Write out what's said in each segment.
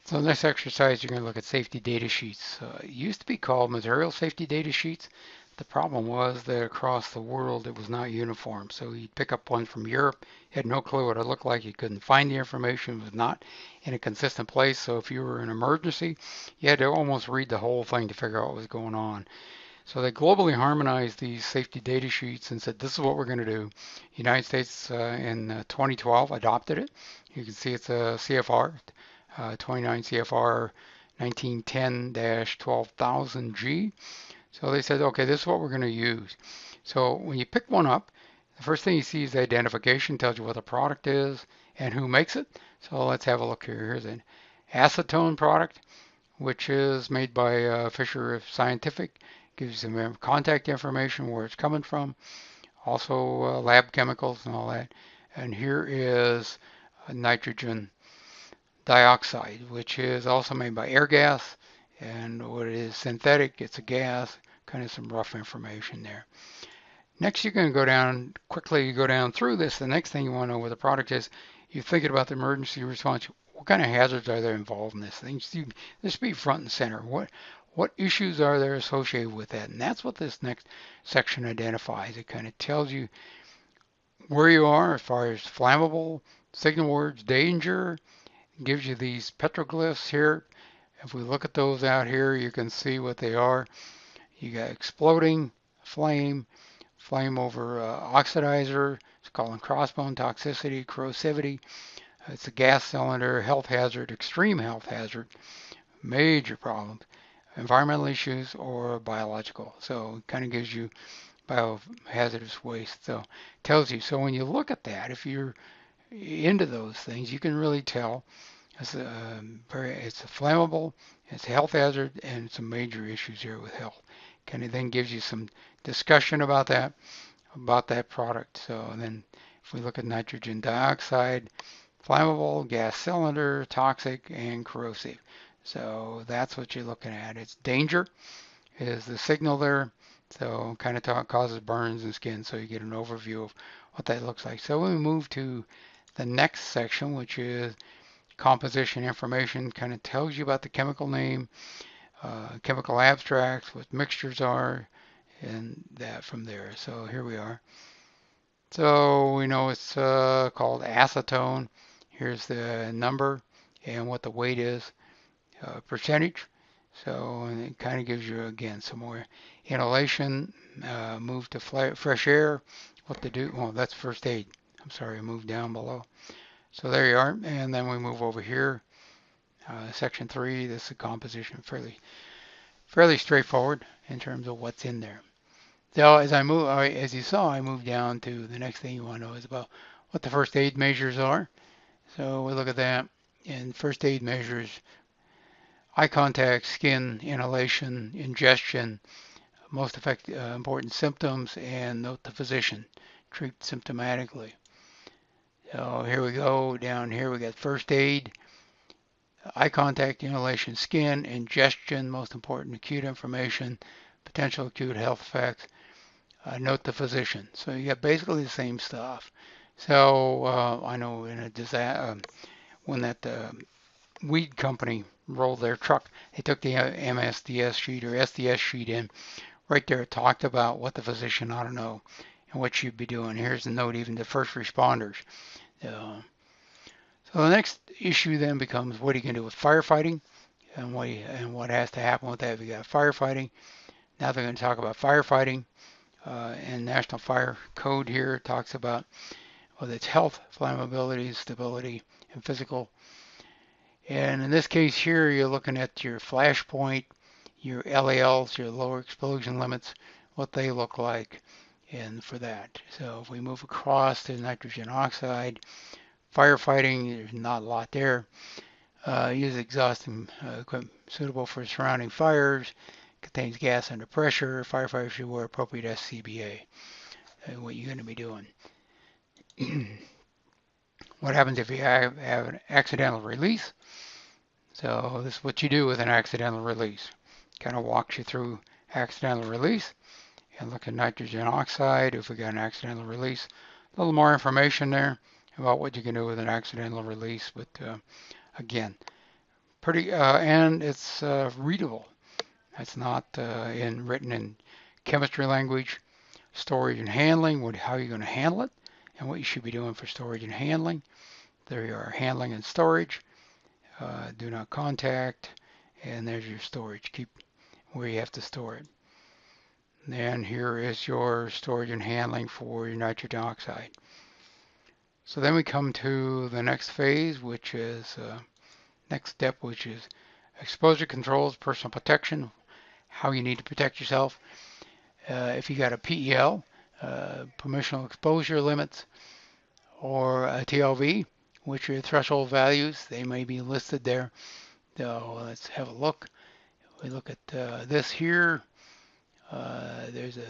So next exercise, you're going to look at safety data sheets. It used to be called material safety data sheets. The problem was that across the world it was not uniform. So you'd pick up one from Europe, you had no clue what it looked like, you couldn't find the information, it was not in a consistent place. So if you were in an emergency, you had to almost read the whole thing to figure out what was going on. So they globally harmonized these safety data sheets and said, this is what we're going to do. The United States in 2012 adopted it. You can see it's a CFR, 29 CFR 1910-12000G. So they said, okay, this is what we're going to use. So when you pick one up, the first thing you see is the identification, tells you what the product is and who makes it. So let's have a look here. Here's an acetone product, which is made by Fisher Scientific. Gives you some contact information, where it's coming from, also lab chemicals and all that. And here is nitrogen dioxide, which is also made by Airgas. And what it is synthetic, it's a gas, kind of some rough information there. Next, you're going to go down quickly, you go down through this. The next thing you want to know what the product is, you're thinking about the emergency response. What kind of hazards are there involved in this thing? This be front and center. What issues are there associated with that? And that's what this next section identifies. It kind of tells you where you are as far as flammable, signal words, danger, gives you these petroglyphs here. If we look at those out here, you can see what they are. You got exploding, flame, flame over oxidizer, it's called crossbone toxicity, corrosivity. It's a gas cylinder, health hazard, extreme health hazard, major problems, environmental issues, or biological. So it kind of gives you biohazardous waste. So it tells you. So when you look at that, if you're into those things, you can really tell it's a flammable, it's a health hazard, and some major issues here with health. Kind of then gives you some discussion about that product. So then if we look at nitrogen dioxide, flammable, gas cylinder, toxic, and corrosive. So that's what you're looking at. It's danger is the signal there. So kind of causes burns and skin. So you get an overview of what that looks like. So we move to the next section, which is composition information. Kind of tells you about the chemical name, chemical abstracts, what mixtures are, and that from there. So here we are. So we know it's called acetone. Here's the number and what the weight is, percentage. So and it kind of gives you again some more inhalation. Move to fresh air. What to do? Well, that's first aid. I'm sorry, I moved down below. So there you are. And then we move over here. Section 3. This is a composition, fairly straightforward in terms of what's in there. So as you saw, I moved down to the next thing you want to know is about what the first aid measures are. So we look at that, and first aid measures eye contact, skin, inhalation, ingestion, most important symptoms, and note the physician. Treat symptomatically. So here we go. Down here we got first aid, eye contact, inhalation, skin, ingestion, most important acute information, potential acute health effects. Note the physician. So you got basically the same stuff. So I know in a disaster, when that weed company rolled their truck, they took the MSDS sheet or SDS sheet in. Right there it talked about what the physician ought to know and what you'd be doing. Here's the note even to first responders. So the next issue then becomes what are you going to do with firefighting and what has to happen with that. We got firefighting. Now they're going to talk about firefighting. And National Fire Code here talks about whether it's health, flammability, stability, and physical. And in this case here, you're looking at your flash point, your LALs, your lower explosion limits, what they look like, and for that. So if we move across to nitrogen oxide, firefighting, there's not a lot there. Use exhausting equipment suitable for surrounding fires. Contains gas under pressure. Firefighters should wear appropriate SCBA. What you're going to be doing. What happens if you have an accidental release? So this is what you do with an accidental release. Kind of walks you through accidental release and look at nitrogen oxide if we got an accidental release. A little more information there about what you can do with an accidental release, but again, pretty, and it's readable. It's not written in chemistry language. Storage and handling, how you're going to handle it, and what you should be doing for storage and handling. There you are, handling and storage. Do not contact, and there's your storage. Keep where you have to store it. And here is your storage and handling for your nitrogen oxide. So then we come to the next phase, which is next step, which is exposure controls, personal protection, how you need to protect yourself. If you got a PEL, permissional exposure limits, or a TLV, which are threshold values, they may be listed there. So let's have a look. We look at this here. There's a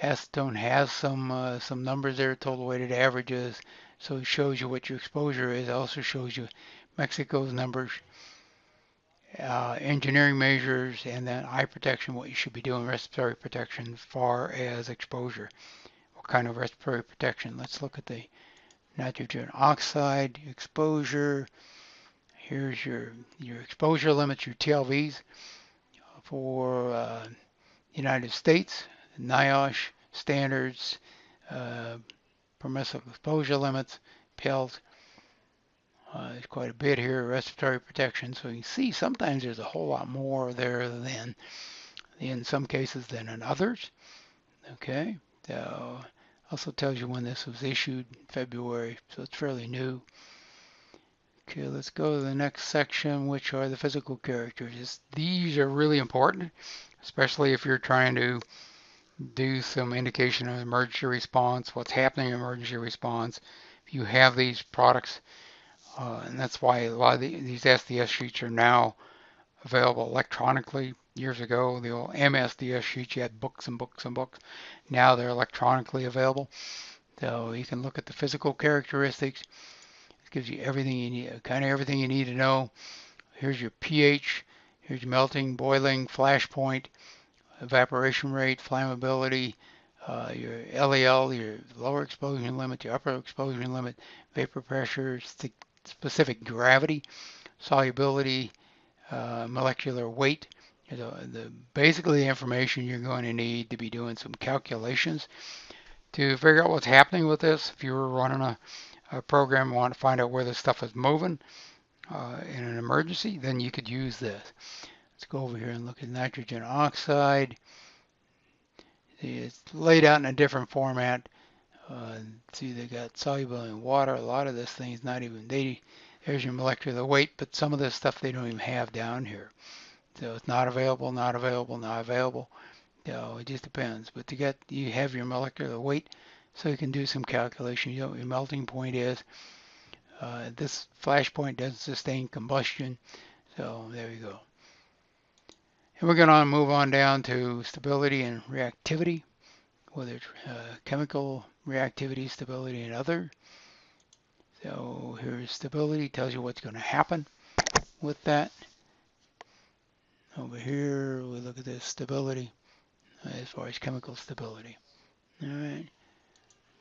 acetone has some numbers there, total weighted averages. So it shows you what your exposure is. It also shows you Mexico's numbers, engineering measures, and then eye protection, what you should be doing, respiratory protection as far as exposure. What kind of respiratory protection? Let's look at the nitrogen oxide exposure. Here's your exposure limits, your TLVs for United States, NIOSH standards, uh, permissive exposure limits, PELs. There's quite a bit here, respiratory protection. So you can see sometimes there's a whole lot more there than in some cases than in others. Okay, so also tells you when this was issued, February, so it's fairly new. Okay, let's go to the next section, which are the physical characters. These are really important, especially if you're trying to do some indication of emergency response, what's happening in emergency response. If you have these products, and that's why a lot of these SDS sheets are now available electronically. Years ago, the old MSDS sheets, you had books and books and books. Now they're electronically available. So you can look at the physical characteristics. It gives you everything you need, kind of everything you need to know. Here's your pH, here's your melting, boiling, flash point, evaporation rate, flammability, your LEL, your lower exposure limit, your upper exposure limit, vapor pressure, specific gravity, solubility, molecular weight. Basically the information you're going to need to be doing some calculations to figure out what's happening with this. If you were running a program and want to find out where this stuff is moving in an emergency, then you could use this. Let's go over here and look at nitrogen oxide. It's laid out in a different format. See, they got soluble in water. A lot of this thing is not even, there's your molecular weight, but some of this stuff they don't even have down here. So it's not available, not available, not available. So it just depends. But you have your molecular weight, so you can do some calculation. You know what your melting point is. This flash point doesn't sustain combustion. So there you go. And we're going to move on down to stability and reactivity, whether it's chemical reactivity, stability, and other. So here's stability, tells you what's going to happen with that. Over here, we look at this stability as far as chemical stability. All right.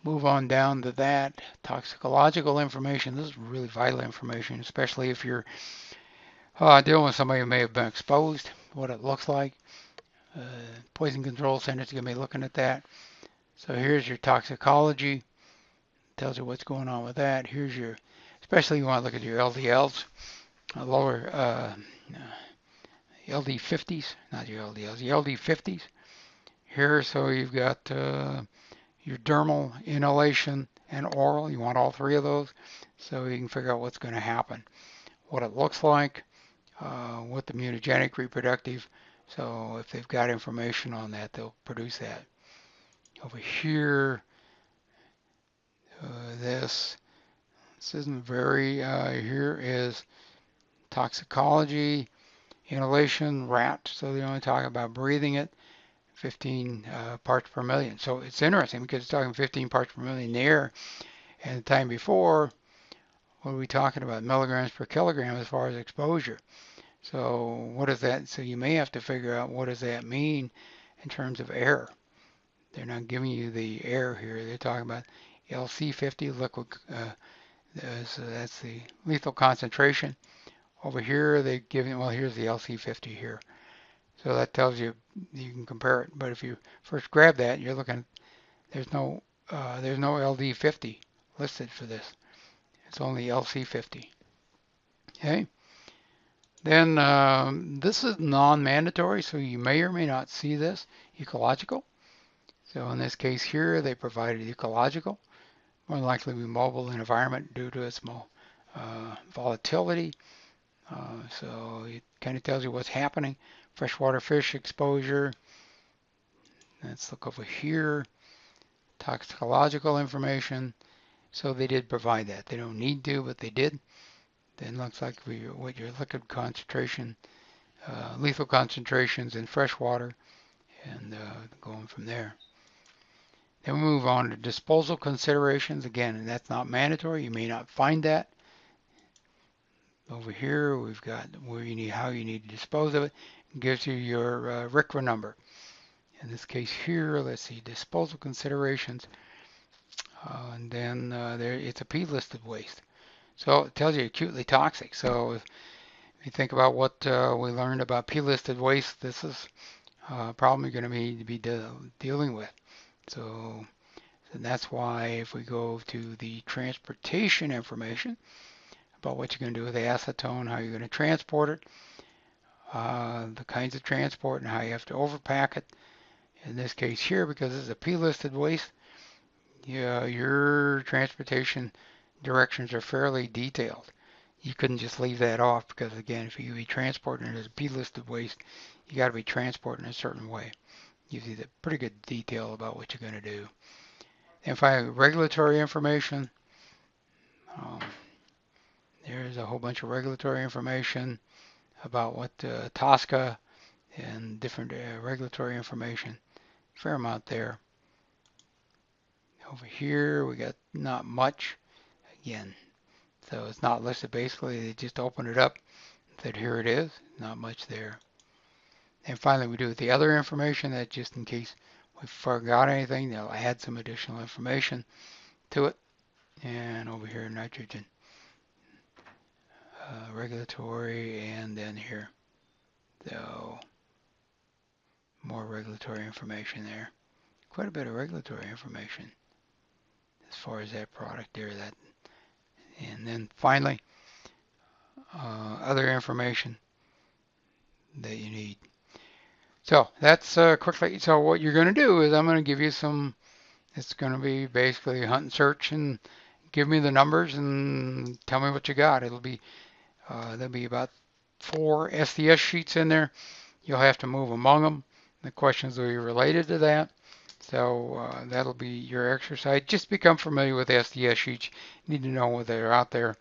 Move on down to that. Toxicological information. This is really vital information, especially if you're dealing with somebody who may have been exposed, what it looks like. Poison Control Center is going to be looking at that. So here's your toxicology. Tells you what's going on with that. Here's your, especially you want to look at your LDLs, lower LD50s, not your LDLs, the LD50s. Here, so you've got your dermal, inhalation, and oral. You want all three of those so you can figure out what's going to happen, what it looks like, with the mutagenic, reproductive. So if they've got information on that, they'll produce that. Over here, this isn't very, here is toxicology, inhalation, rat. So they only talk about breathing it. 15 parts per million. So it's interesting because it's talking 15 parts per million in the air. And the time before, what are we talking about? Milligrams per kilogram as far as exposure. So what is that? So you may have to figure out what does that mean in terms of air. They're not giving you the air here. They're talking about LC50 liquid. So that's the lethal concentration, Over here they give you, well, here's the LC50 here. So that tells you you can compare it. But if you first grab that, you're looking, there's no LD50 listed for this. It's only LC50. Okay. Then this is non-mandatory, so you may or may not see this. Ecological. So in this case here, they provided ecological. More than likely be mobile in environment due to its volatility. So it kind of tells you what's happening. Freshwater fish exposure. Let's look over here. Toxicological information. So they did provide that. They don't need to, but they did. Then looks like what your liquid concentration, lethal concentrations in freshwater, and going from there. Then we move on to disposal considerations. Again, and that's not mandatory. You may not find that. Over here, we've got where you need, how you need to dispose of it. It gives you your RCRA number. In this case here, let's see, disposal considerations. And then there, it's a P-listed waste. So it tells you acutely toxic. So if you think about what we learned about P-listed waste, this is a problem you're going to be dealing with. So and that's why if we go to the transportation information about what you're going to do with the acetone, how you're going to transport it, the kinds of transport and how you have to overpack it. In this case here, because this is a P-listed waste, yeah, your transportation directions are fairly detailed. You couldn't just leave that off because, again, if you be transporting it as a P-listed waste, you got to be transporting a certain way. Gives you the pretty good detail about what you're going to do. And finally, regulatory information. Um, there's a whole bunch of regulatory information about what TSCA and different regulatory information. Fair amount there. Over here, we got not much. Again, so it's not listed. Basically, they just opened it up. Said here it is. Not much there. And finally, we do the other information that just in case we forgot anything, they'll add some additional information to it. And over here, nitrogen, regulatory, and then here. So more regulatory information there. Quite a bit of regulatory information as far as that product there. That, and then finally, other information that you need. So that's quickly. So what you're going to do is I'm going to give you some. It's going to be basically hunt and search and give me the numbers and tell me what you got. It'll be there'll be about 4 SDS sheets in there. You'll have to move among them. The questions will be related to that. So that'll be your exercise. Just become familiar with SDS sheets. You need to know whether they're out there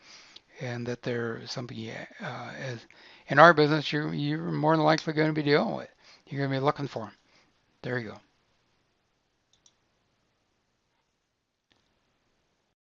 and that they're something as in our business you're more than likely going to be dealing with. You're going to be looking for them. There you go.